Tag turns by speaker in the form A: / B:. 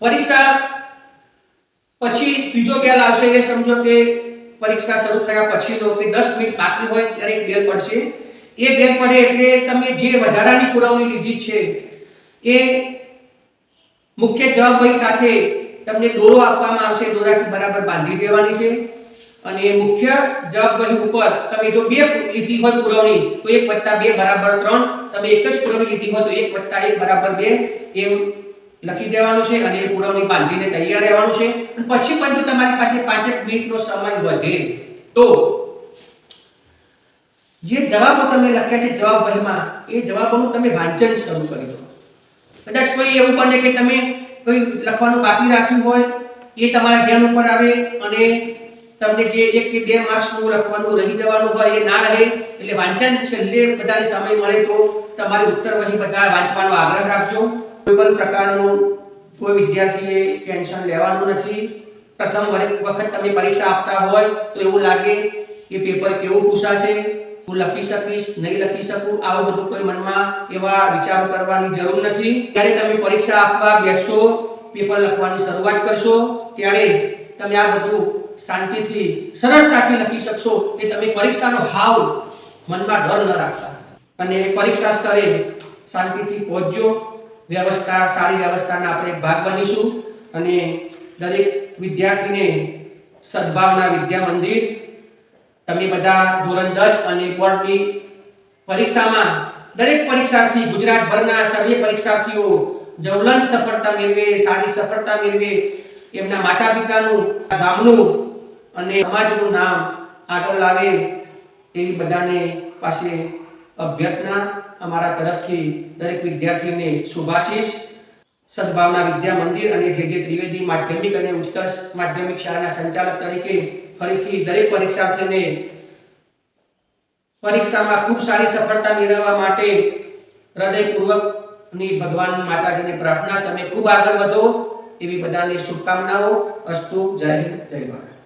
A: પરીક્ષા પછી ત્રીજો બેલ આવશે એ સમજો કે પરીક્ષા શરૂ થયા પછીનો કે 10 મિનિટ બાકી હોય ત્યારે એક બેલ પડશે. એ બેલ પડે એટલે તમે જે વધારાની પુરવણી લીધી છે એ મુખ્ય જવાબ વહી સાથે તમને દોરો આપવામાં આવશે, દોરાથી બરાબર બાંધી દેવાની છે. અને મુખ્ય જવાબ વહી ઉપર તમે જો 2 લીધી હોય પુરવણી તો 1 + 2 = 3, તમે એક જ પુરવણી લીધી હોય તો 1 + 1 = 2 એમ લખી દેવાનું છે અને એ પુરવણી બાંધીને તૈયાર રહેવાનું છે. અને પછી પણ જો તમારી પાસે 5 મિનિટનો સમય વધે તો જે જવાબો તમે લખ્યા છે જવાબ વહીમાં એ જવાબોનું તમે વાંચન શરૂ કરી દો. કદાચ કોઈ એવું બને કે તમે કોઈ લખવાનું બાકી રાખ્યું હોય એ તમારા ધ્યાન ઉપર આવે અને તમને જે 1 કે 2 માર્ક્સનું લખવાનું રહી જવાનું હોય એ ના રહે, એટલે વાંચન છેલ્લે બધાને સમય મળે તો તમારે ઉત્તર વહી બધા વાંચવાનો આગ્રહ રાખજો. કોઈ પણ પ્રકારનું કોઈ વિદ્યાર્થીએ ટેન્શન લેવાનું નથી. પ્રથમ વખત તમે પરીક્ષા આપતા હોય તો એવું લાગે કે પેપર કેવું પૂછાશે, હું લખી શકીશ નહીં લખી શકું, આવું બધું કોઈ મનમાં એવા વિચારો કરવાની જરૂર નથી. જ્યારે તમે પરીક્ષા આપવા બેસશો, પેપર લખવાની શરૂઆત કરશો ત્યારે તમે આ બધું શાંતિથી સરળતાથી લખી શકશો કે તમે પરીક્ષાનો હાવ મનમાં ડર ન રાખતા અને પરીક્ષા સ્તરે શાંતિથી પહોંચજો. વ્યવસ્થા સારી વ્યવસ્થાના આપણે ભાગ બનીશું અને દરેક વિદ્યાર્થીને સદભાવના વિદ્યા મંદિર, તમે બધા ધોરણ 10 અને બોર્ડની પરીક્ષામાં દરેક પરીક્ષાર્થી ગુજરાતભરના સર્વે પરીક્ષાર્થીઓ જ્વલંત સફળતા મેળવે, સારી સફળતા મેળવે, એમના માતા પિતાનું, ગામનું અને સમાજનું નામ આગળ લાવે એવી બધાને પાસે અભ્યર્થના અમારા તરફથી દરેક વિદ્યાર્થીને શુભાશીષ. સદભાવના વિદ્યા મંદિર અને જે ત્રિવેદી માધ્યમિક અને ઉચ્ચતર માધ્યમિક શાળાના સંચાલક તરીકે ફરીથી દરેક પરીક્ષાર્થીને પરીક્ષામાં ખૂબ સારી સફળતા મેળવવા માટે હૃદયપૂર્વકની ભગવાન માતાજીને પ્રાર્થના. તમે ખૂબ આગળ વધો એવી બધાને શુભકામનાઓ. અસ્તુ. જય હિન્દ, જય ભારત.